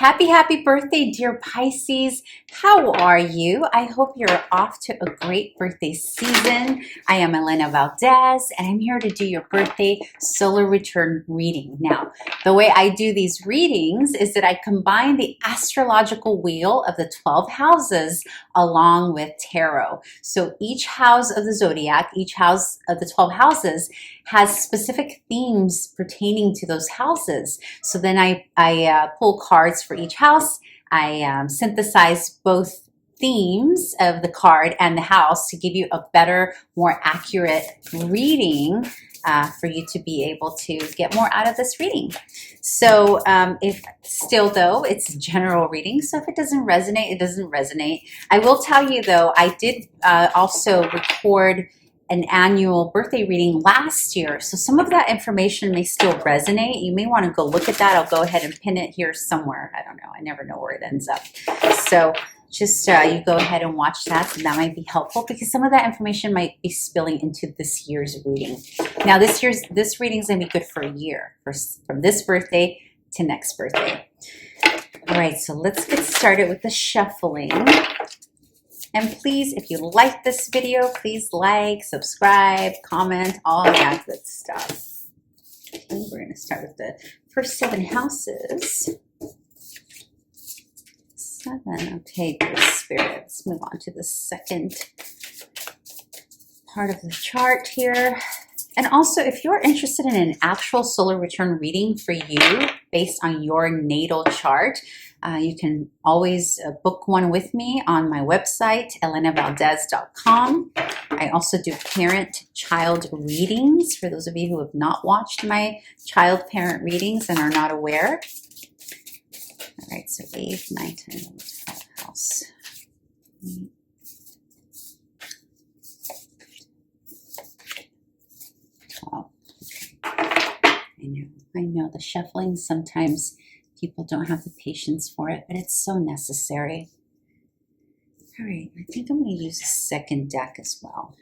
Happy birthday, dear Pisces. How are you? I hope you're off to a great birthday season. I am Elena Valdez, and I'm here to do your birthday solar return reading. Now, the way I do these readings is that I combine the astrological wheel of the 12 houses along with tarot. So each house of the zodiac, each house of the 12 houses has specific themes pertaining to those houses. So then I pull cards for each house. I synthesize both themes of the card and the house to give you a better, more accurate reading for you to be able to get more out of this reading. So if still though, it's general reading. So if it doesn't resonate, it doesn't resonate. I will tell you though, I did also record an annual birthday reading last year. So some of that information may still resonate. You may want to go look at that. I'll go ahead and pin it here somewhere. I don't know. I never know where it ends up. So just you go ahead and watch that, and that might be helpful because some of that information might be spilling into this year's reading. Now this reading is going to be good for a year, from this birthday to next birthday. All right, so let's get started with the shuffling. And please, if you like this video, please like, subscribe, comment, all that good stuff. Okay, we're going to start with the first 7 houses. 7. Okay, good spirit. Let's move on to the second part of the chart here. And also, if you're interested in an actual solar return reading for you based on your natal chart, you can always book one with me on my website, elenavaldez.com. I also do parent-child readings for those of you who have not watched my child-parent readings and are not aware. All right, so 8, 9, 10, 11, 12 house. I know the shuffling, sometimes people don't have the patience for it, but it's so necessary. All right, I think I'm going to use a second deck as well.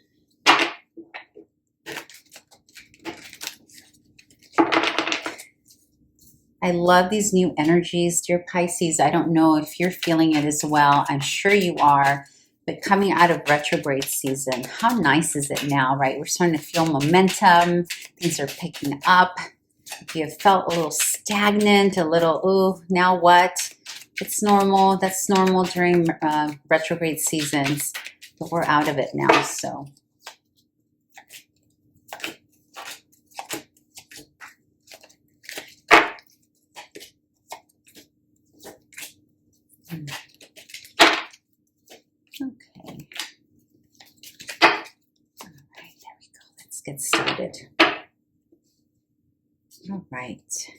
I love these new energies, dear Pisces. I don't know if you're feeling it as well. I'm sure you are. But coming out of retrograde season, how nice is it now, right? We're starting to feel momentum. Things are picking up. If you have felt a little stagnant, a little, ooh, now what? It's normal. That's normal during retrograde seasons. But we're out of it now, so. Okay. All right, there we go. Let's get started. All right.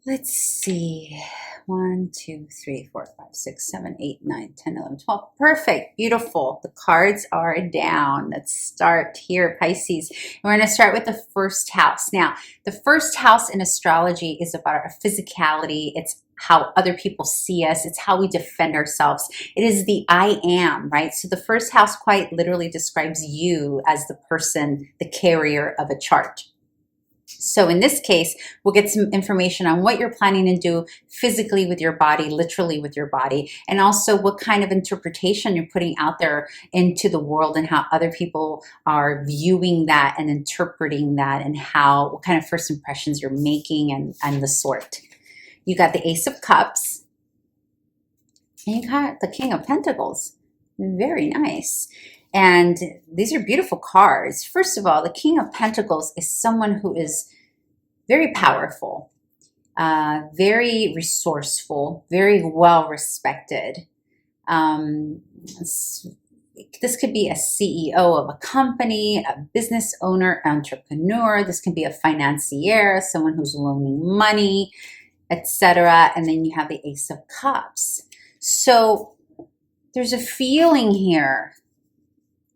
Let's see. 1, 2, 3, 4, 5, 6, 7, 8, 9, 10, 11, 12. Perfect. Beautiful. The cards are down. Let's start here, Pisces. We're going to start with the first house. Now, the first house in astrology is about our physicality. It's how other people see us. It's how we defend ourselves. It is the I am, right? So the first house quite literally describes you as the person, the carrier of a chart. So in this case, we'll get some information on what you're planning to do physically with your body, literally with your body, and also what kind of interpretation you're putting out there into the world and how other people are viewing that and interpreting that, and what kind of first impressions you're making and the sort. You got the Ace of Cups, and you got the King of Pentacles. Very nice. And these are beautiful cards. First of all, the King of Pentacles is someone who is very powerful, very resourceful, very well respected. This could be a CEO of a company, a business owner, entrepreneur. This can be a financier, someone who's loaning money, etc. And then you have the Ace of Cups. So there's a feeling here,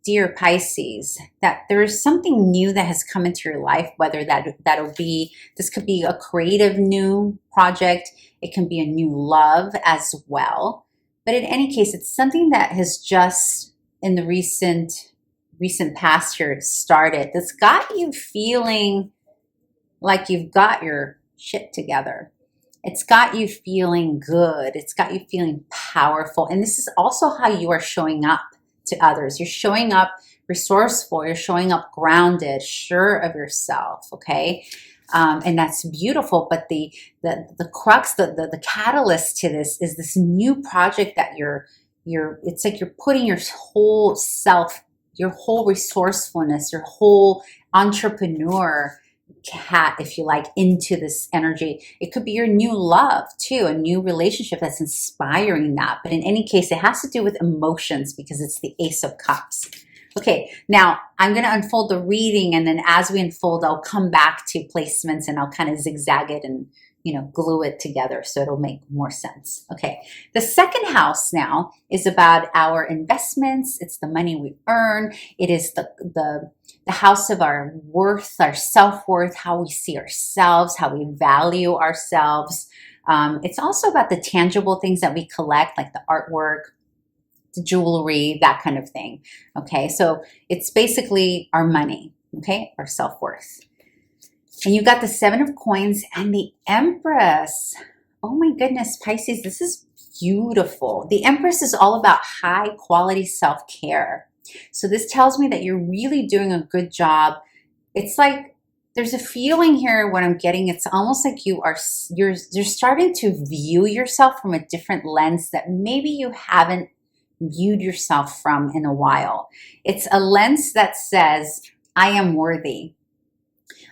dear Pisces, that there is something new that has come into your life, whether this could be a creative new project, it can be a new love as well. But in any case, it's something that has just in the recent past here started, that's got you feeling like you've got your shit together. It's got you feeling good. It's got you feeling powerful. And this is also how you are showing up to others. You're showing up resourceful. You're showing up grounded, sure of yourself, okay? And that's beautiful. But the crux, the catalyst to this is this new project that it's like you're putting your whole self, your whole resourcefulness, your whole entrepreneur cat, if you like, into this energy. It could be your new love too, a new relationship that's inspiring that. But in any case, it has to do with emotions because it's the Ace of Cups. Okay, now I'm going to unfold the reading, and then as we unfold, I'll come back to placements and I'll kind of zigzag it and, you know, glue it together so it'll make more sense. Okay, the second house now is about our investments. It's the money we earn. It is the house of our worth, our self-worth, how we see ourselves, how we value ourselves. It's also about the tangible things that we collect, like the artwork, the jewelry, that kind of thing. Okay, so it's basically our money, okay, our self-worth. And you got the Seven of Coins and the Empress. Oh my goodness, Pisces, this is beautiful. The Empress is all about high quality self-care. So this tells me that you're really doing a good job. It's like there's a feeling here, what I'm getting, it's almost like you're starting to view yourself from a different lens that maybe you haven't viewed yourself from in a while. It's a lens that says, I am worthy.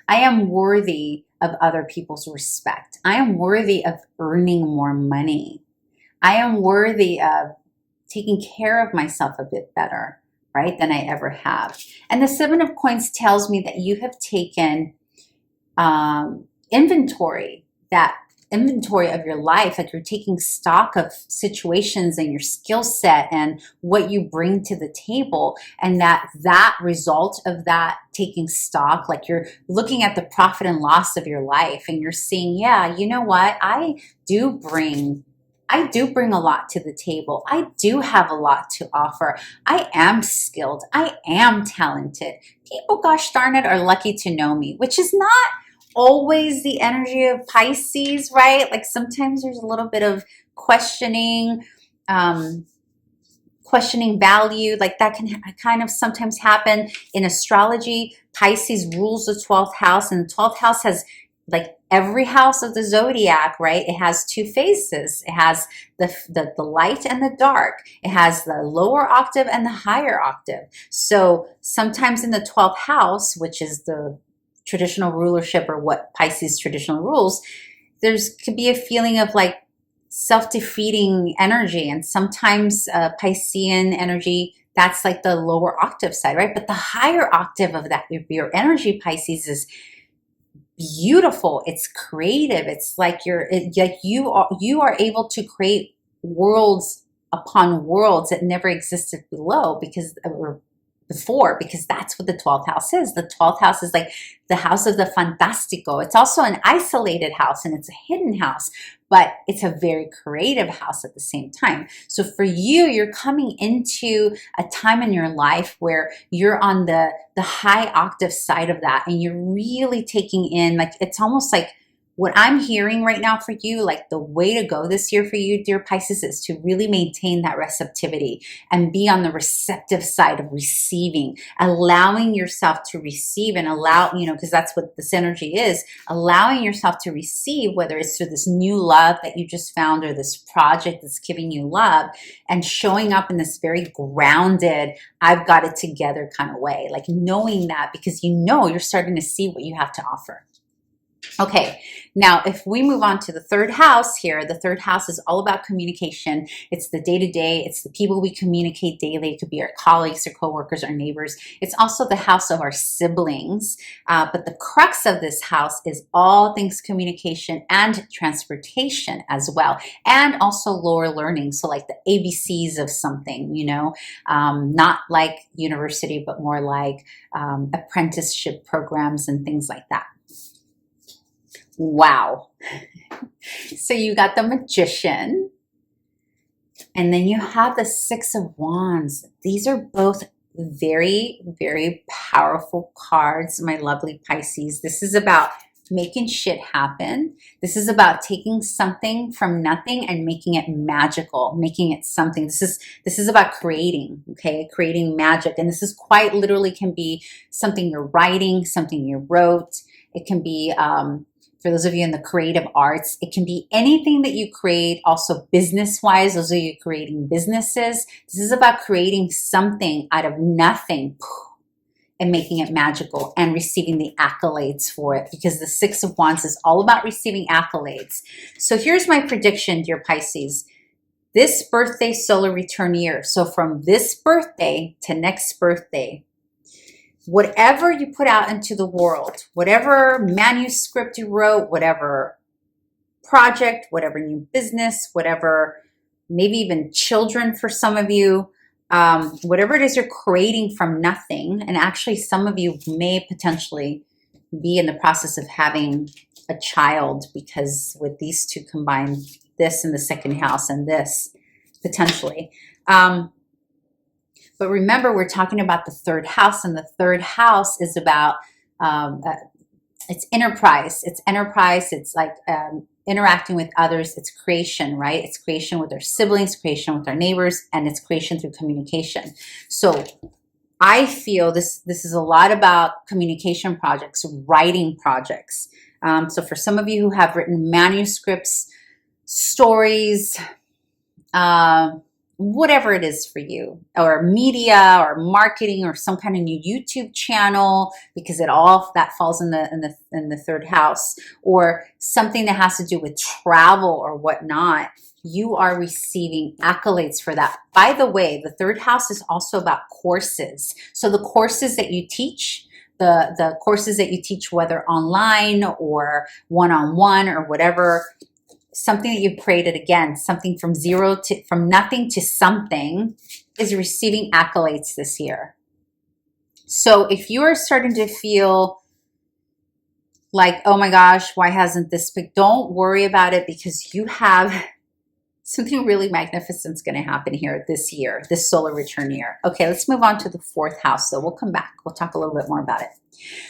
I am worthy of other people's respect. I am worthy of earning more money. I am worthy of taking care of myself a bit better, right, than I ever have. And the Seven of Coins tells me that you have taken inventory of your life, like you're taking stock of situations and your skill set and what you bring to the table, and that result of that taking stock, like you're looking at the profit and loss of your life and you're seeing, yeah, you know what, I do bring a lot to the table. I do have a lot to offer. I am skilled. I am talented. People, gosh darn it, are lucky to know me, which is not always the energy of Pisces, right? Like sometimes there's a little bit of questioning value, like that can kind of sometimes happen in astrology. Pisces rules the 12th house, and the 12th house has, like every house of the zodiac, right? It has two faces. It has the light and the dark. It has the lower octave and the higher octave. So sometimes in the 12th house, which is the traditional rulership, or what Pisces traditional rules, could be a feeling of like self-defeating energy. And sometimes Piscean energy, that's like the lower octave side, right? But the higher octave of that, your energy, Pisces, is beautiful. It's creative. It's like you are able to create worlds upon worlds that never existed before, because that's what the 12th house is. The 12th house is like the house of the fantastico. It's also an isolated house and it's a hidden house, but it's a very creative house at the same time. So for you, you're coming into a time in your life where you're on the high octave side of that, and you're really taking in, like, it's almost like what I'm hearing right now for you, like the way to go this year for you, dear Pisces, is to really maintain that receptivity and be on the receptive side of receiving, allowing yourself to receive and allow, because that's what this energy is, allowing yourself to receive, whether it's through this new love that you just found or this project that's giving you love, and showing up in this very grounded, I've got it together kind of way, like knowing that, because you're starting to see what you have to offer. Okay, now if we move on to the third house here, the third house is all about communication. It's the day-to-day. It's the people we communicate daily. It could be our colleagues, our coworkers, our neighbors. It's also the house of our siblings. But the crux of this house is all things communication and transportation as well. And also lower learning. So like the ABCs of something, not like university, but more like apprenticeship programs and things like that. Wow. So you got the Magician, and then you have the Six of Wands. These are both very, very powerful cards, my lovely Pisces. This is about making shit happen. This is about taking something from nothing and making it magical, making it something. This is about creating, okay? Creating magic. And this is quite literally can be something you're writing, something you wrote. It can be, for those of you in the creative arts, it can be anything that you create. Also business-wise, those of you creating businesses. This is about creating something out of nothing and making it magical and receiving the accolades for it, because the Six of Wands is all about receiving accolades. So here's my prediction, dear Pisces. This birthday solar return year, so from this birthday to next birthday, whatever you put out into the world, whatever manuscript you wrote, whatever project, whatever new business, whatever, maybe even children for some of you, whatever it is you're creating from nothing, and actually some of you may potentially be in the process of having a child, because with these two combined, this in the second house and this potentially. But remember, we're talking about the third house, and the third house is about, it's enterprise. It's enterprise. It's like interacting with others. It's creation, right? It's creation with our siblings, creation with our neighbors, and it's creation through communication. So I feel this is a lot about communication projects, writing projects. So for some of you who have written manuscripts, stories, whatever it is for you, or media or marketing or some kind of new YouTube channel, because it all that falls in the third house, or something that has to do with travel or whatnot, you are receiving accolades for that. By the way, the third house is also about courses. So the courses that you teach, the courses that you teach, whether online or one-on-one or whatever, something that you created, again, something from nothing to something, is receiving accolades this year. So if you are starting to feel like, oh my gosh, why hasn't this been? Don't worry about it, because you have something really magnificent is going to happen here this year, this solar return year. Okay, let's move on to the fourth house. So we'll come back. We'll talk a little bit more about it.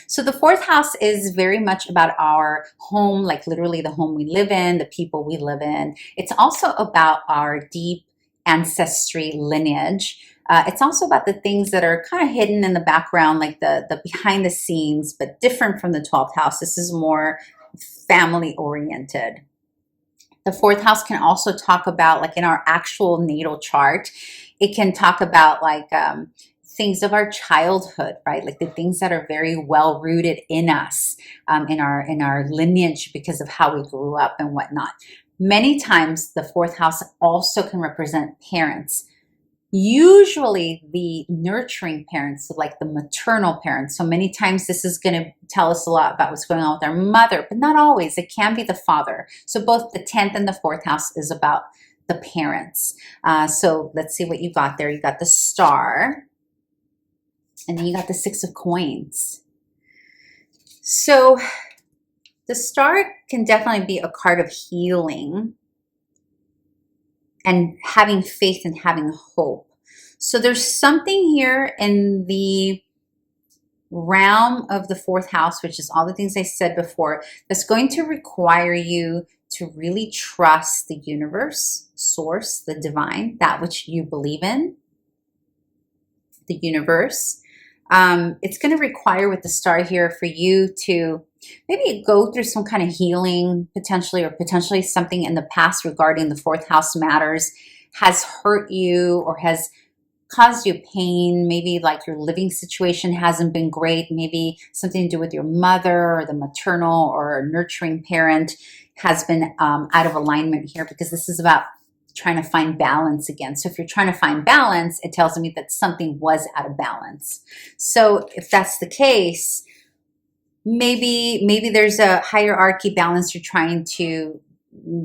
So the fourth house is very much about our home, like literally the home we live in, the people we live in. It's also about our deep ancestry lineage. It's also about the things that are kind of hidden in the background, like the behind the scenes, but different from the 12th house. This is more family oriented. The fourth house can also talk about, like in our actual natal chart, it can talk about like things of our childhood, right? Like the things that are very well rooted in us, in our lineage, because of how we grew up and whatnot. Many times the fourth house also can represent parents, usually the nurturing parents, so like the maternal parents. So many times this is going to tell us a lot about what's going on with our mother, but not always. It can be the father. So both the 10th and the fourth house is about the parents. So let's see what you got there. You got the star, and then you got the 6 of coins. So the star can definitely be a card of healing and having faith and having hope. So there's something here in the realm of the fourth house, which is all the things I said before, that's going to require you to really trust the universe, source, the divine, that which you believe in, the universe. It's going to require with the star here for you to maybe go through some kind of healing potentially, or potentially something in the past regarding the fourth house matters has hurt you or has caused you pain. Maybe like your living situation hasn't been great. Maybe something to do with your mother or the maternal or nurturing parent has been out of alignment here, because this is about trying to find balance again. So if you're trying to find balance, it tells me that something was out of balance. So if that's the case, maybe there's a hierarchy balance you're trying to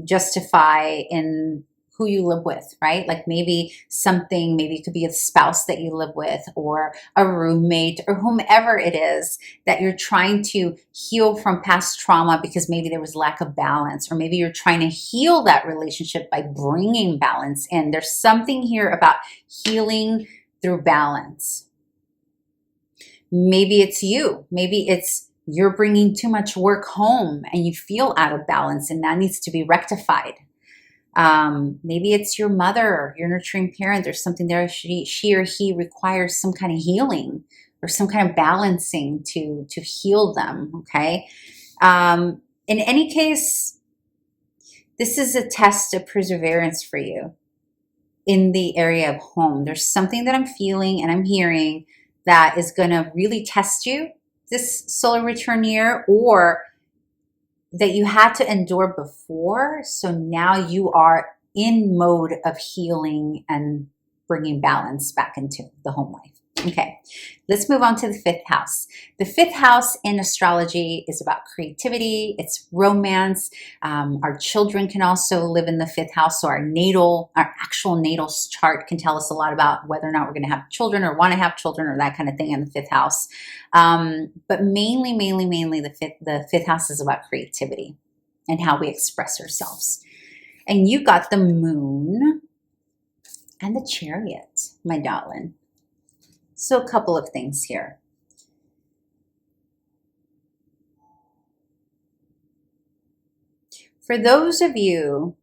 justify in who you live with, right? Like maybe it could be a spouse that you live with, or a roommate, or whomever it is that you're trying to heal from past trauma, because maybe there was lack of balance, or maybe you're trying to heal that relationship by bringing balance in. There's something here about healing through balance. Maybe it's you. Maybe it's you're bringing too much work home and you feel out of balance, and that needs to be rectified. Maybe it's your mother, your nurturing parent. There's something there. She or he requires some kind of healing or some kind of balancing to heal them. Okay. In any case, this is a test of perseverance for you in the area of home. There's something that I'm feeling and I'm hearing that is going to really test you this solar return year, or that you had to endure before. So now you are in mode of healing and bringing balance back into the home life. Okay, let's move on to the fifth house. The fifth house in astrology is about creativity. It's romance. Our children can also live in the fifth house. So our actual natal chart can tell us a lot about whether or not we're going to have children or want to have children or that kind of thing in the fifth house. But mainly the fifth house is about creativity and how we express ourselves. And you got the moon and the chariot, my darling. So a couple of things here. For those of you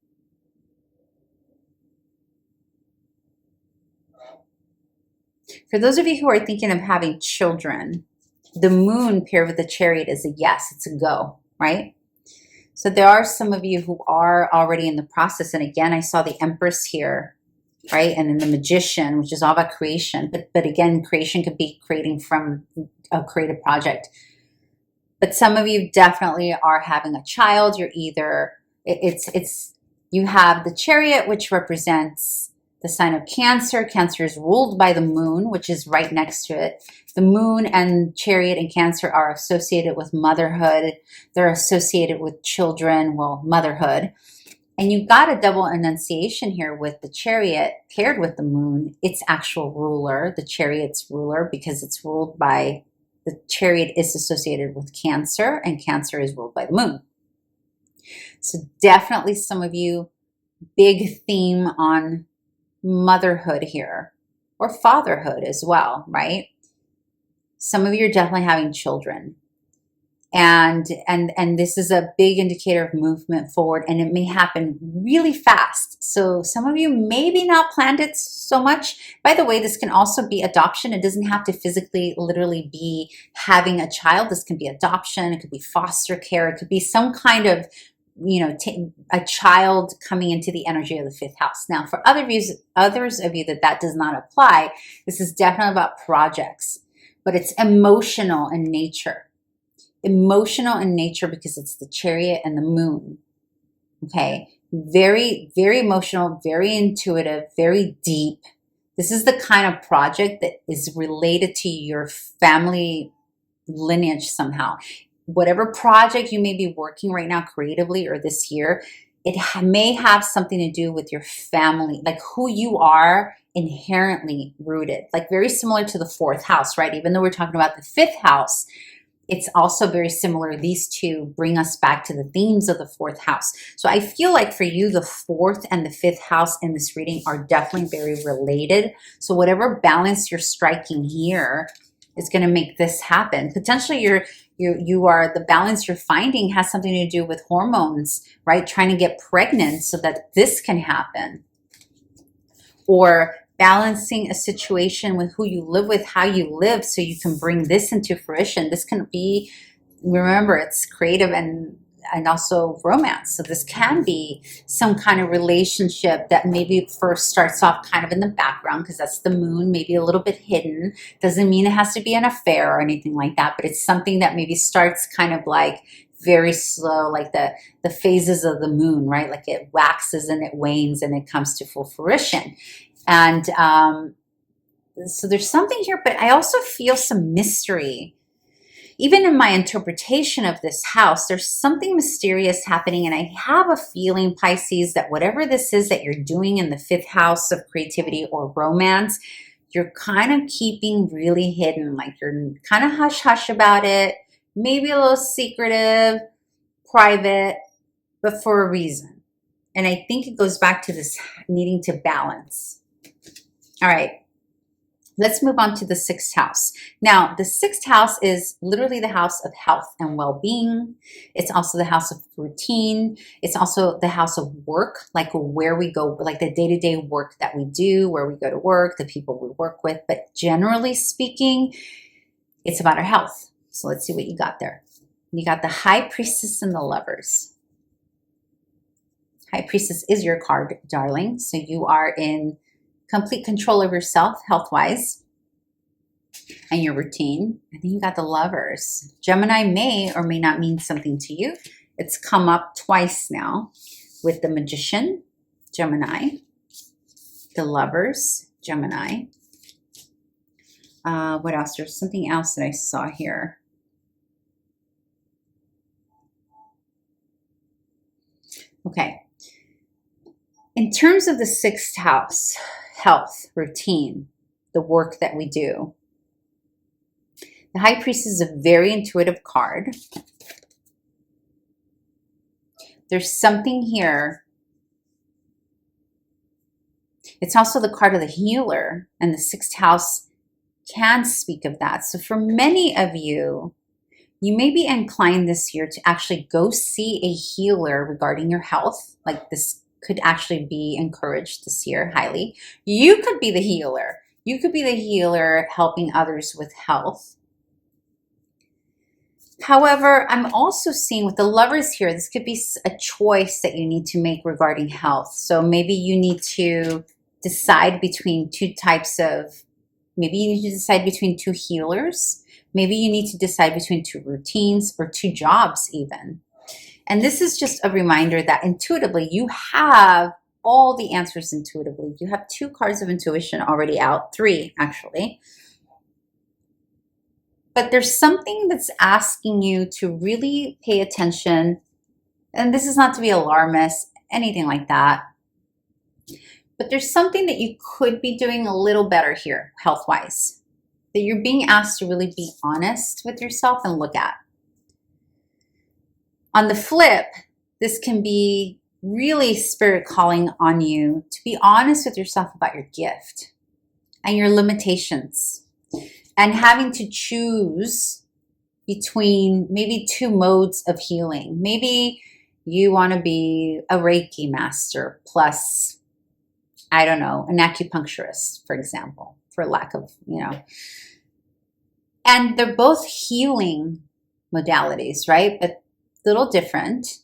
who are thinking of having children, the moon paired with the chariot is a yes, it's a go, right? So there are some of you who are already in the process. And again, I saw the Empress here, right? And then the Magician, which is all about creation. But again, creation could be creating from a creative project. But some of you definitely are having a child. You're either, you have the chariot, which represents the sign of Cancer. Cancer is ruled by the moon, which is right next to it. The moon and chariot and Cancer are associated with motherhood. They're associated with children, well, motherhood. And you've got a double enunciation here with the chariot paired with the moon. Its actual ruler, the chariot's ruler, because it's ruled by, the chariot is associated with Cancer, and Cancer is ruled by the moon. So definitely some of you, big theme on motherhood here, or fatherhood as well, right? Some of you are definitely having children. And this is a big indicator of movement forward, and it may happen really fast. So some of you maybe not planned it so much. By the way, this can also be adoption. It doesn't have to physically, literally be having a child. This can be adoption. It could be foster care. It could be some kind of, a child coming into the energy of the fifth house. Now, for others of you that does not apply, this is definitely about projects, but it's emotional in nature. Emotional in nature because it's the chariot and the moon. Okay, very, very emotional, very intuitive, very deep. This is the kind of project that is related to your family lineage somehow. Whatever project you may be working right now creatively or this year, it may have something to do with your family, like who you are inherently rooted, like very similar to the fourth house, right? Even though we're talking about the fifth house, it's also very similar. These two bring us back to the themes of the fourth house. So I feel like for you, the fourth and the fifth house in this reading are definitely very related. So whatever balance you're striking here is going to make this happen. Potentially the balance you're finding has something to do with hormones, right? Trying to get pregnant so that this can happen. Or balancing a situation with who you live with, how you live, so you can bring this into fruition. This can be, remember, it's creative and also romance. So this can be some kind of relationship that maybe first starts off kind of in the background because that's the moon, maybe a little bit hidden. Doesn't mean it has to be an affair or anything like that, but it's something that maybe starts kind of like very slow, like the phases of the moon, right? Like it waxes and it wanes and it comes to full fruition. And so there's something here, but I also feel some mystery. Even in my interpretation of this house, there's something mysterious happening. And I have a feeling, Pisces, that whatever this is that you're doing in the fifth house of creativity or romance, you're kind of keeping really hidden. Like you're kind of hush-hush about it, maybe a little secretive, private, but for a reason. And I think it goes back to this needing to balance. All right. Let's move on to the sixth house. Now, the sixth house is literally the house of health and well-being. It's also the house of routine. It's also the house of work, like where we go, like the day-to-day work that we do, where we go to work, the people we work with. But generally speaking, it's about our health. So let's see what you got there. You got the High Priestess and the Lovers. High Priestess is your card, darling. So you are in complete control of yourself, health-wise, and your routine. And then you got the Lovers. Gemini may or may not mean something to you. It's come up twice now with the Magician, Gemini, the Lovers, Gemini. What else? There's something else that I saw here. Okay. In terms of the sixth house, health, routine, the work that we do, the High Priestess is a very intuitive card. There's something here. It's also the card of the healer, and the sixth house can speak of that. So for many of you, you may be inclined this year to actually go see a healer regarding your health. Like this could actually be encouraged this year highly. You could be the healer. You could be the healer helping others with health. However, I'm also seeing with the Lovers here, this could be a choice that you need to make regarding health. So maybe you need to decide between two types of, maybe you need to decide between two healers. Maybe you need to decide between two routines or two jobs even. And this is just a reminder that intuitively you have all the answers intuitively. You have 2 cards of intuition already out, 3 actually. But there's something that's asking you to really pay attention. And this is not to be alarmist, anything like that. But there's something that you could be doing a little better here, health-wise. That you're being asked to really be honest with yourself and look at. On the flip, this can be really spirit calling on you to be honest with yourself about your gift and your limitations and having to choose between maybe 2 modes of healing. Maybe you want to be a Reiki master plus, I don't know, an acupuncturist, for example, for lack of, and they're both healing modalities, right? But little different.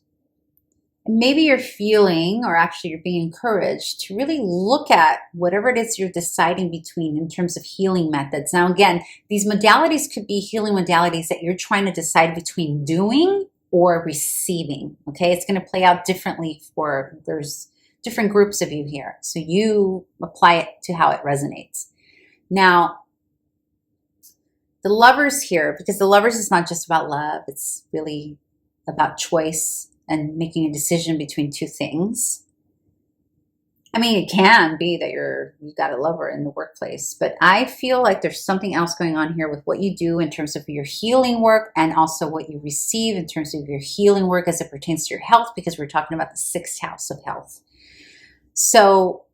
Maybe you're feeling, or actually you're being encouraged to really look at whatever it is you're deciding between in terms of healing methods. Now, again, these modalities could be healing modalities that you're trying to decide between doing or receiving. Okay, it's going to play out differently there's different groups of you here. So you apply it to how it resonates. Now, the Lovers here, because the Lovers is not just about love, it's really about choice and making a decision between 2 things. I mean, it can be that you've got a lover in the workplace, but I feel like there's something else going on here with what you do in terms of your healing work and also what you receive in terms of your healing work as it pertains to your health, because we're talking about the 6th house of health. So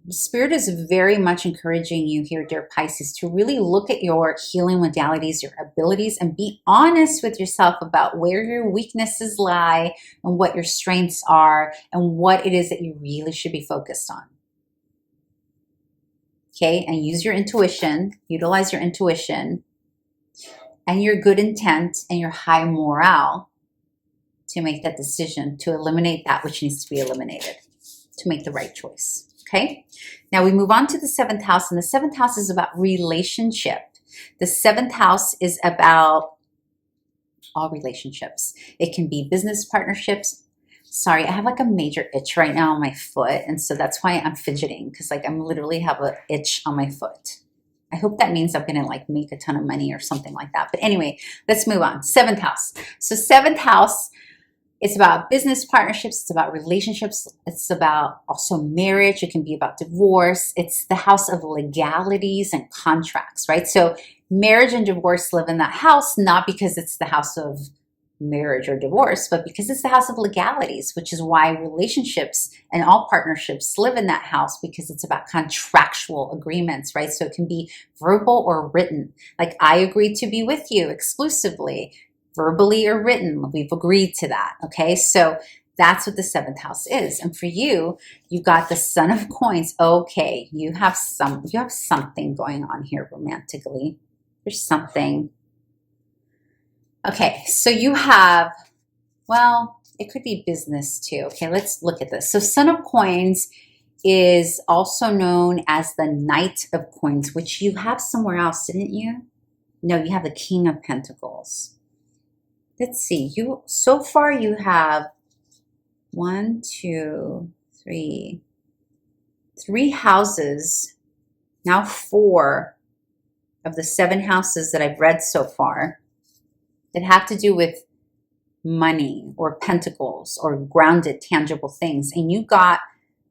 Spirit is very much encouraging you here, dear Pisces, to really look at your healing modalities, your abilities, and be honest with yourself about where your weaknesses lie and what your strengths are and what it is that you really should be focused on. Okay, and use your intuition, utilize your intuition and your good intent and your high morale to make that decision, to eliminate that which needs to be eliminated, to make the right choice. Okay, now we move on to the 7th house, and the 7th house is about relationship. The 7th house is about all relationships. It can be business partnerships. Sorry, I have like a major itch right now on my foot, and so that's why I'm fidgeting, because like I'm literally have an itch on my foot. I hope that means I'm gonna like make a ton of money or something like that. But anyway, let's move on. 7th house. So 7th house, it's about business partnerships. It's about relationships. It's about also marriage. It can be about divorce. It's the house of legalities and contracts, right? So marriage and divorce live in that house, not because it's the house of marriage or divorce, but because it's the house of legalities, which is why relationships and all partnerships live in that house, because it's about contractual agreements, right? So it can be verbal or written. Like, I agree to be with you exclusively, verbally or written. We've agreed to that, okay? So that's what the seventh house is. And for you, you got the Son of Coins. Okay, you have something going on here romantically. There's something. Okay, so you have, well, it could be business too. Okay, let's look at this. So Son of Coins is also known as the Knight of Coins, which you have somewhere else, didn't you? No, you have the King of Pentacles. Let's see. So far you have 1, 2, 3, 3 houses, now 4 of the 7 houses that I've read so far that have to do with money or pentacles or grounded, tangible things. And you got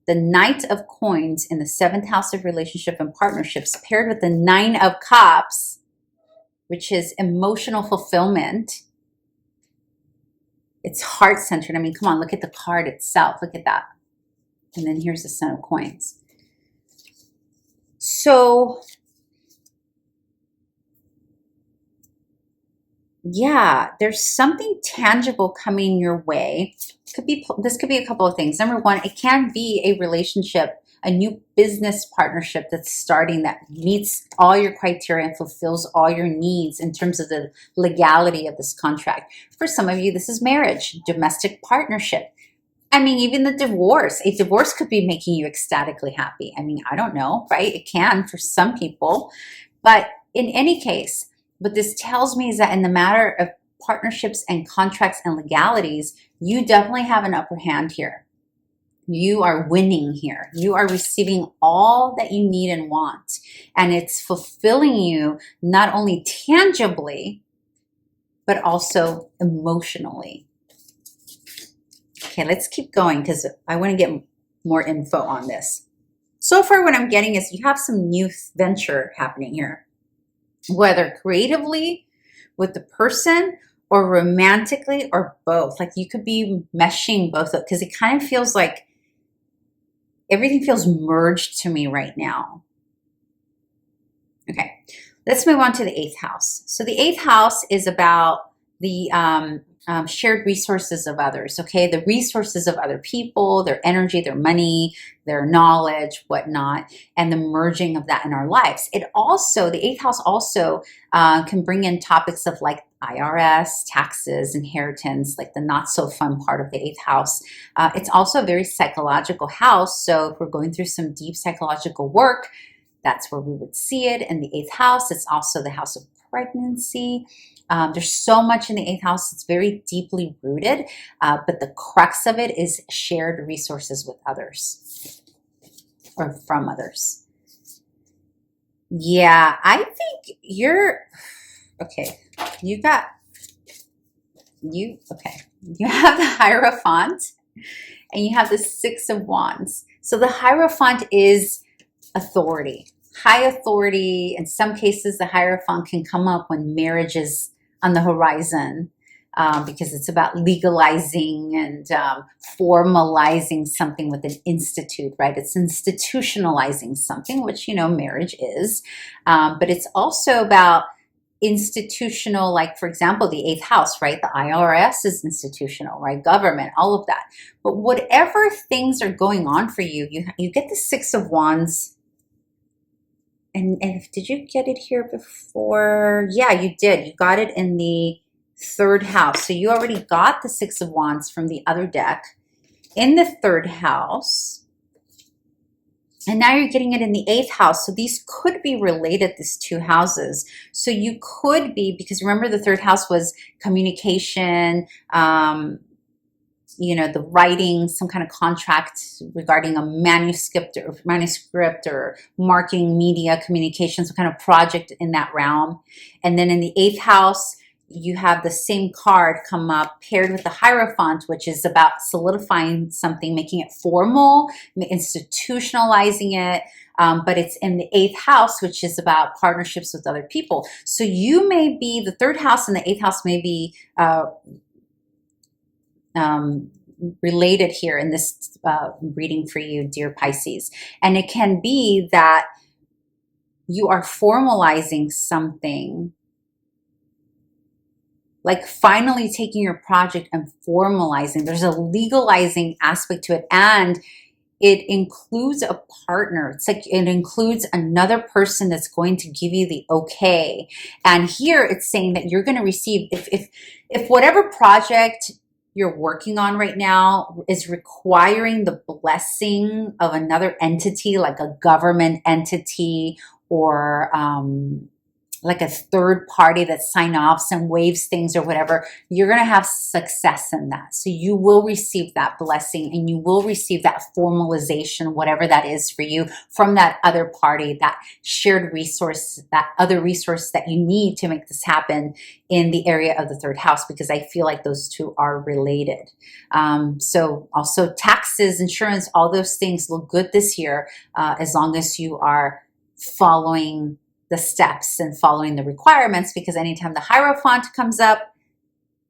the Knight of Coins in the 7th house of relationship and partnerships paired with the 9 of Cups, which is emotional fulfillment. It's heart-centered. I mean, come on, look at the card itself. Look at that. And then here's the Son of Coins. So yeah, there's something tangible coming your way. This could be a couple of things. Number one, it can be a relationship, a new business partnership that's starting that meets all your criteria and fulfills all your needs in terms of the legality of this contract. For some of you, this is marriage, domestic partnership. I mean, even the divorce. A divorce could be making you ecstatically happy. I mean, I don't know, right? It can for some people. But in any case, what this tells me is that in the matter of partnerships and contracts and legalities, you definitely have an upper hand here. You are winning here. You are receiving all that you need and want. And it's fulfilling you not only tangibly, but also emotionally. Okay, let's keep going because I want to get more info on this. So far, what I'm getting is you have some new venture happening here, whether creatively with the person or romantically or both. Like you could be meshing both because it kind of feels like everything feels merged to me right now. Okay, let's move on to the 8th house. So the 8th house is about the shared resources of others, okay? The resources of other people, their energy, their money, their knowledge, whatnot, and the merging of that in our lives. It also, the 8th house also can bring in topics of like IRS, taxes, inheritance, like the not so fun part of the 8th house. It's also a very psychological house. So if we're going through some deep psychological work, that's where we would see it in the 8th house. It's also the house of pregnancy. There's so much in the 8th house. It's very deeply rooted, but the crux of it is shared resources with others or from others. Yeah, I think you're, okay, you have the Hierophant and you have the 6 of Wands. So the Hierophant is authority, high authority. In some cases, the Hierophant can come up when marriage is on the horizon because it's about legalizing and formalizing something with an institute, right? It's institutionalizing something, which, you know, marriage is. But it's also about institutional, like, for example, the 8th house, right? The IRS is institutional, right? Government, all of that. But whatever things are going on for you, you get the 6 of Wands. And did you get it here before? Yeah, you did. You got it in the 3rd house. So you already got the 6 of Wands from the other deck in the 3rd house. And now you're getting it in the 8th house. So these could be related, these 2 houses. So you could be, because remember the 3rd house was communication, you know, the writing, some kind of contract regarding a manuscript or marketing, media, communication, some kind of project in that realm. And then in the 8th house, you have the same card come up paired with the Hierophant, which is about solidifying something, making it formal, institutionalizing it. But it's in the 8th house, which is about partnerships with other people. So you may be, the 3rd house and the 8th house may be related here in this reading for you, dear Pisces. And it can be that you are formalizing something, like finally taking your project and formalizing. There's a legalizing aspect to it, and it includes a partner. It's like it includes another person that's going to give you the okay. And here it's saying that you're going to receive, if whatever project you're working on right now is requiring the blessing of another entity, like a government entity, or like a third party that sign offs and waves things or whatever, you're going to have success in that. So you will receive that blessing, and you will receive that formalization, whatever that is for you, from that other party, that shared resource, that other resource that you need to make this happen in the area of the third house, because I feel like those two are related. So also taxes, insurance, all those things look good this year, as long as you are following the steps and following the requirements, because anytime the Hierophant comes up,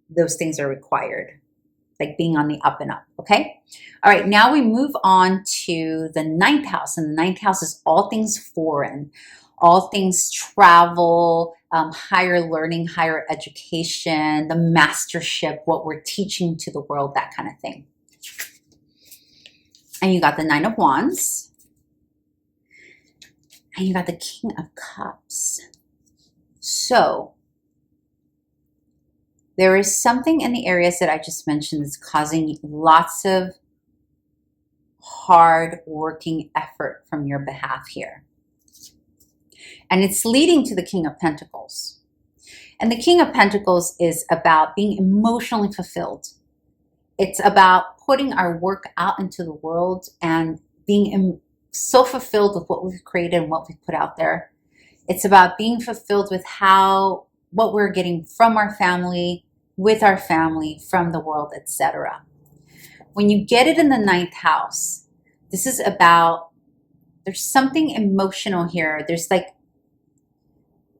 those things are required, like being on the up and up, okay? All right, now we move on to the ninth house, and the ninth house is all things foreign, all things travel, higher learning, higher education, the mastership, what we're teaching to the world, that kind of thing. And you got the Nine of Wands. And you got the King of Cups. So there is something in the areas that I just mentioned that's causing lots of hard working effort from your behalf here. And it's leading to the King of Pentacles. And the King of Pentacles is about being emotionally fulfilled. It's about putting our work out into the world and being so fulfilled with what we've created and what we've put out there. It's about being fulfilled with what we're getting from our family, with our family, from the world, etc. When you get it in the ninth house, this is about, there's something emotional here. There's like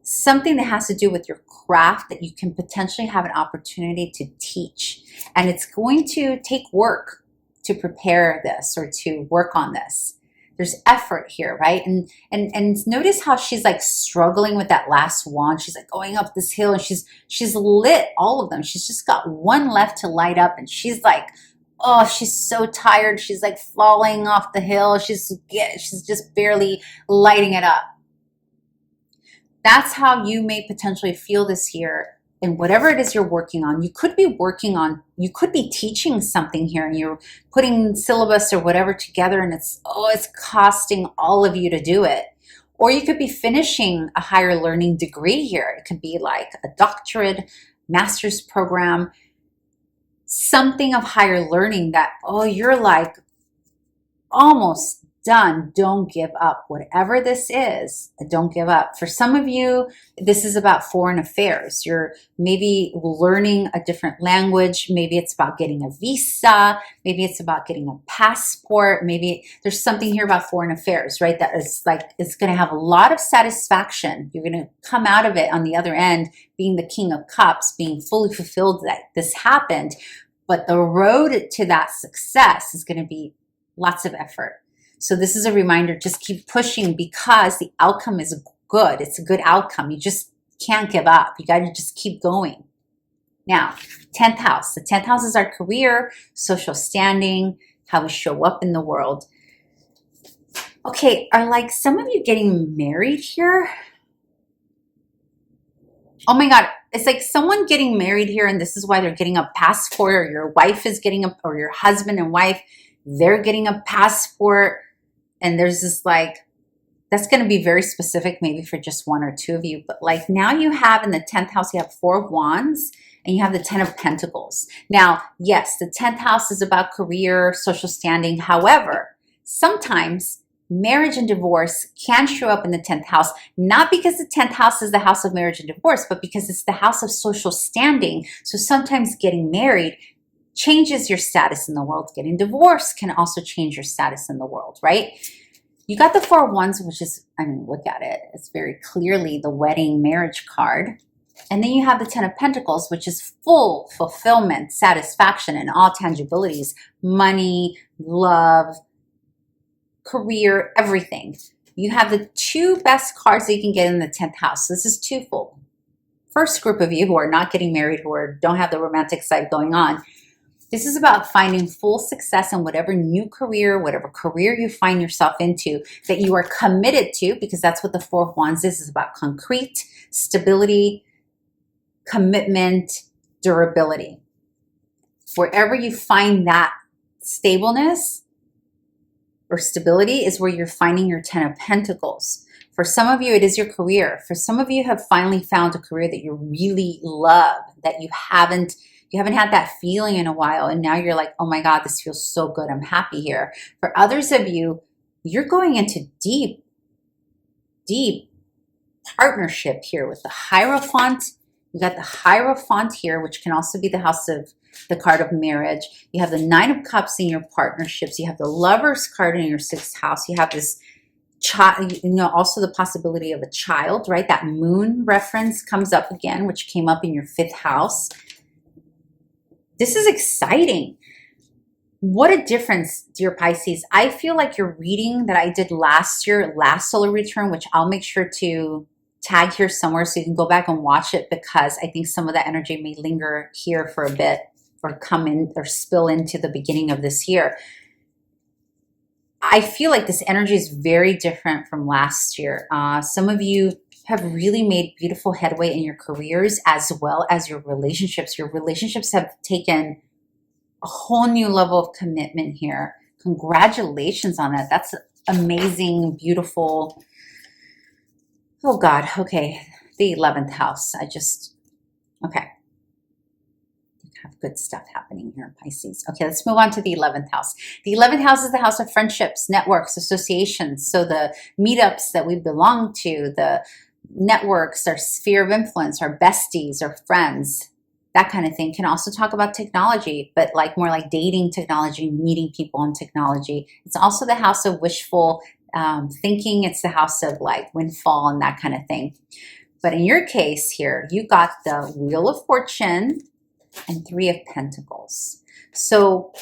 something that has to do with your craft that you can potentially have an opportunity to teach. And it's going to take work to prepare this or to work on this. There's effort here, right? And notice how she's like struggling with that last wand. She's like going up this hill, and she's lit all of them. She's just got one left to light up, and she's like, oh, she's so tired. She's like falling off the hill. She's just barely lighting it up. That's how you may potentially feel this year. And whatever it is you're working on, you could be teaching something here, and you're putting syllabus or whatever together, and it's costing all of you to do it. Or you could be finishing a higher learning degree here. It could be like a doctorate, master's program, something of higher learning that, you're like almost done. Don't give up. Whatever this is, don't give up. For some of you, this is about foreign affairs. You're maybe learning a different language. Maybe it's about getting a visa. Maybe it's about getting a passport. Maybe there's something here about foreign affairs, right? That is like, it's going to have a lot of satisfaction. You're going to come out of it on the other end being the King of Cups, being fully fulfilled that this happened. But the road to that success is going to be lots of effort. So this is a reminder, just keep pushing, because the outcome is good. It's a good outcome. You just can't give up. You got to just keep going. Now, 10th house. The 10th house is our career, social standing, how we show up in the world. Okay, are like some of you getting married here? Oh my God, it's like someone getting married here, and this is why they're getting a passport, or your wife is getting or your husband and wife, they're getting a passport. And there's this like, that's going to be very specific maybe for just one or two of you. But like now you have in the 10th house, you have 4 of Wands, and you have the 10 of Pentacles. Now, yes, the 10th house is about career, social standing. However, sometimes marriage and divorce can show up in the 10th house, not because the 10th house is the house of marriage and divorce, but because it's the house of social standing. So sometimes getting married changes your status in the world. Getting divorced can also change your status in the world, right? You got the 4 of Wands, which is, I mean, look at it. It's very clearly the wedding marriage card. And then you have the Ten of Pentacles, which is full fulfillment, satisfaction, and all tangibilities, money, love, career, everything. You have the two best cards that you can get in the 10th house. This is twofold. First group of you who are not getting married, who don't have the romantic side going on, this is about finding full success in whatever new career, whatever career you find yourself into that you are committed to, because that's what the Four of Wands is about: concrete, stability, commitment, durability. Wherever you find that stableness or stability is where you're finding your Ten of Pentacles. For some of you, it is your career. For some of you have finally found a career that you really love, that you haven't had that feeling in a while, and now you're like, oh my God, this feels so good, I'm happy here. For others of you, you're going into deep, deep partnership here with the Hierophant. You got the Hierophant here, which can also be the house of the card of marriage. You have the Nine of Cups in your partnerships. You have the Lovers card in your 6th house. You have this child, also the possibility of a child, right? That moon reference comes up again, which came up in your 5th house. This is exciting. What a difference, dear Pisces. I feel like your reading that I did last year, last solar return, which I'll make sure to tag here somewhere so you can go back and watch it, because I think some of that energy may linger here for a bit or come in or spill into the beginning of this year. I feel like this energy is very different from last year. Some of you have really made beautiful headway in your careers as well as your relationships. Your relationships have taken a whole new level of commitment here. Congratulations on that. That's amazing, beautiful. Oh God, okay. The 11th house. Okay. Have good stuff happening here, Pisces. Okay, let's move on to the 11th house. The 11th house is the house of friendships, networks, associations. So the meetups that we belong to, the networks, our sphere of influence, our besties, our friends, that kind of thing. Can also talk about technology, but more like dating technology, meeting people on technology. It's also the house of wishful thinking. It's the house of windfall and that kind of thing. But in your case here, you got the Wheel of Fortune and 3 of Pentacles. So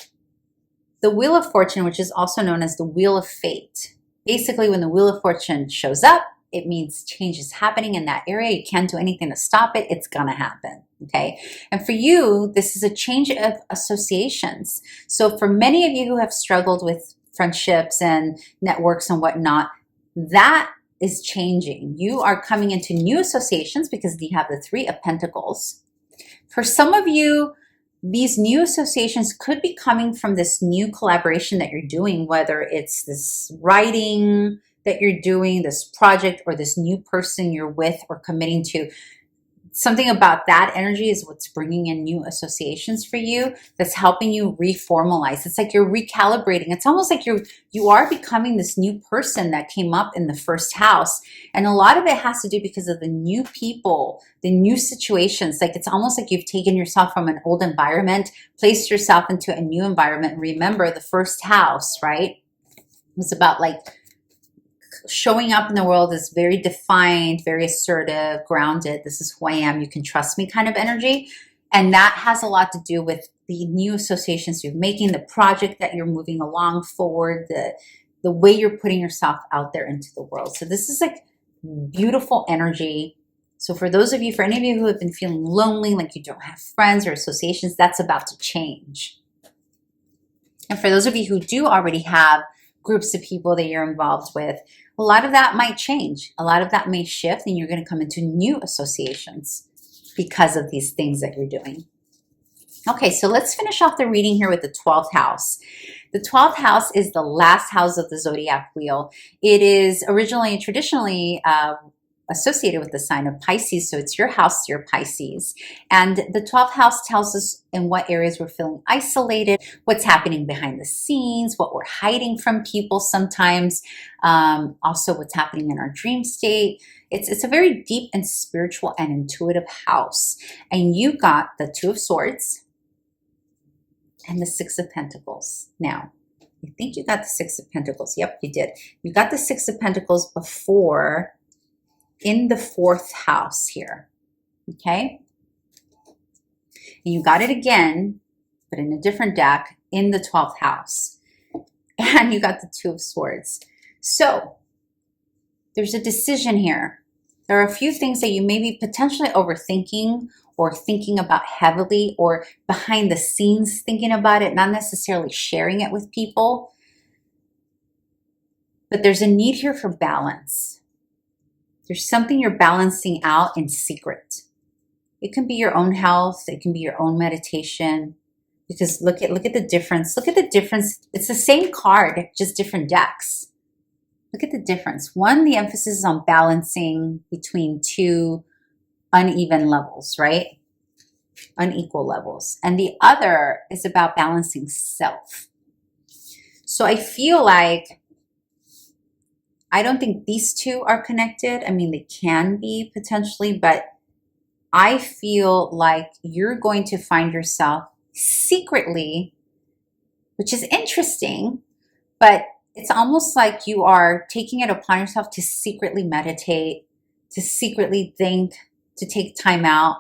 the Wheel of Fortune, which is also known as the Wheel of Fate. Basically, when the Wheel of Fortune shows up, it means change is happening in that area. You can't do anything to stop it. It's going to happen. Okay. And for you, this is a change of associations. So for many of you who have struggled with friendships and networks and whatnot, that is changing. You are coming into new associations because you have the 3 of Pentacles. For some of you, these new associations could be coming from this new collaboration that you're doing, whether it's this writing that you're doing, this project, or this new person you're with or committing to. Something about that energy is what's bringing in new associations for you, that's helping you reformalize. It's like you're recalibrating. It's almost like you are becoming this new person that came up in the 1st house. And a lot of it has to do because of the new people, the new situations. It's almost like you've taken yourself from an old environment, placed yourself into a new environment. Remember, the 1st house, right? It was about showing up in the world is very defined, very assertive, grounded. This is who I am. You can trust me kind of energy. And that has a lot to do with the new associations you're making, the project that you're moving along forward, the way you're putting yourself out there into the world. So this is beautiful energy. So for any of you who have been feeling lonely, like you don't have friends or associations, that's about to change. And for those of you who do already have groups of people that you're involved with, a lot of that might change. A lot of that may shift, and you're going to come into new associations because of these things that you're doing. Okay, so let's finish off the reading here with the 12th house. The 12th house is the last house of the zodiac wheel. It is originally, traditionally, associated with the sign of Pisces. So it's your house, dear Pisces. And the 12th house tells us in what areas we're feeling isolated, what's happening behind the scenes, what we're hiding from people sometimes, also what's happening in our dream state. It's a very deep and spiritual and intuitive house. And you got the 2 of Swords and the 6 of Pentacles. Now, I think you got the 6 of Pentacles. Yep, you did. You got the 6 of Pentacles before in the 4th house here. okay? And you got it again, but in a different deck in the 12th house. And you got the Two of Swords. So there's a decision here. There are a few things that you may be potentially overthinking or thinking about heavily, or behind the scenes thinking about it, not necessarily sharing it with people. But there's a need here for balance. There's something you're balancing out in secret. It can be your own health. It can be your own meditation. Because look at the difference. Look at the difference. It's the same card, just different decks. Look at the difference. One, the emphasis is on balancing between two uneven levels, right? Unequal levels. And the other is about balancing self. So I feel like, I don't think these two are connected. I mean, they can be potentially, but I feel like you're going to find yourself secretly, which is interesting, but it's almost like you are taking it upon yourself to secretly meditate, to secretly think, to take time out.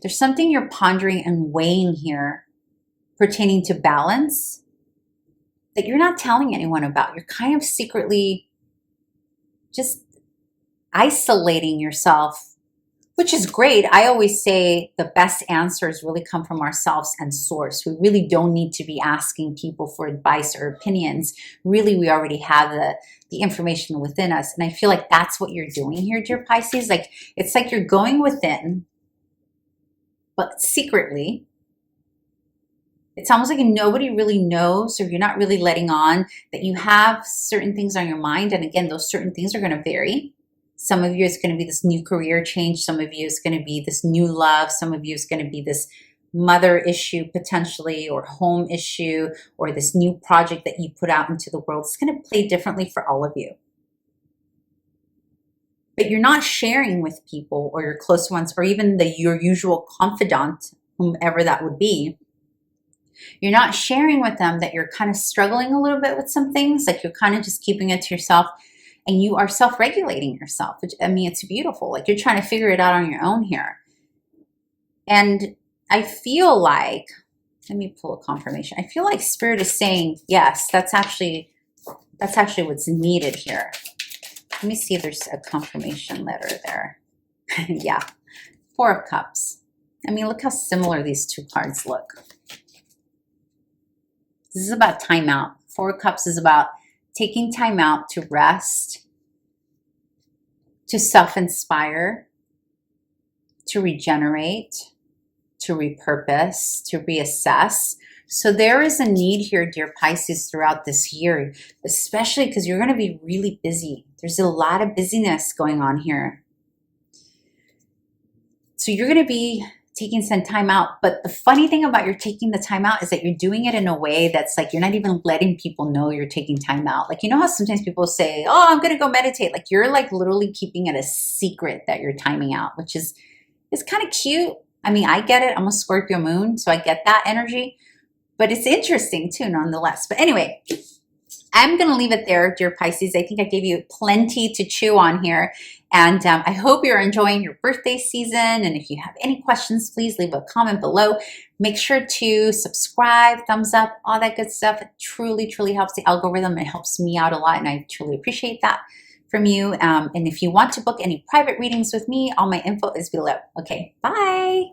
There's something you're pondering and weighing here pertaining to balance that you're not telling anyone about. You're kind of secretly just isolating yourself, which is great. I always say the best answers really come from ourselves and source. We really don't need to be asking people for advice or opinions. Really, we already have the information within us. And I feel like that's what you're doing here, dear Pisces. Like, it's like you're going within, but secretly. It's almost like nobody really knows, or you're not really letting on that you have certain things on your mind. And again, those certain things are going to vary. Some of you is going to be this new career change. Some of you is going to be this new love. Some of you is going to be this mother issue potentially, or home issue, or this new project that you put out into the world. It's going to play differently for all of you. But you're not sharing with people or your close ones, or even your usual confidant, whomever that would be. You're not sharing with them that you're kind of struggling a little bit with some things. Like, you're kind of just keeping it to yourself. And you are self-regulating yourself, which, I mean, it's beautiful. Like, you're trying to figure it out on your own here. And I feel like, let me pull a confirmation. I feel like Spirit is saying, yes, that's actually what's needed here. Let me see if there's a confirmation letter there. Yeah, Four of Cups. I mean, look how similar these two cards look. This is about time out. Four of Cups is about taking time out to rest, to self-inspire, to regenerate, to repurpose, to reassess. So there is a need here, dear Pisces, throughout this year, especially because you're going to be really busy. There's a lot of busyness going on here. So you're going to be taking some time out. But the funny thing about you're taking the time out is that you're doing it in a way that's like you're not even letting people know you're taking time out. Like, you know how sometimes people say, oh, I'm going to go meditate. Like, you're like literally keeping it a secret that you're timing out, which is kind of cute. I mean, I get it. I'm a Scorpio moon, so I get that energy. But it's interesting too, nonetheless. But anyway, I'm going to leave it there, dear Pisces. I think I gave you plenty to chew on here. And I hope you're enjoying your birthday season. And if you have any questions, please leave a comment below. Make sure to subscribe, thumbs up, all that good stuff. It truly, truly helps the algorithm. It helps me out a lot, and I truly appreciate that from you. And if you want to book any private readings with me, all my info is below. Okay, bye.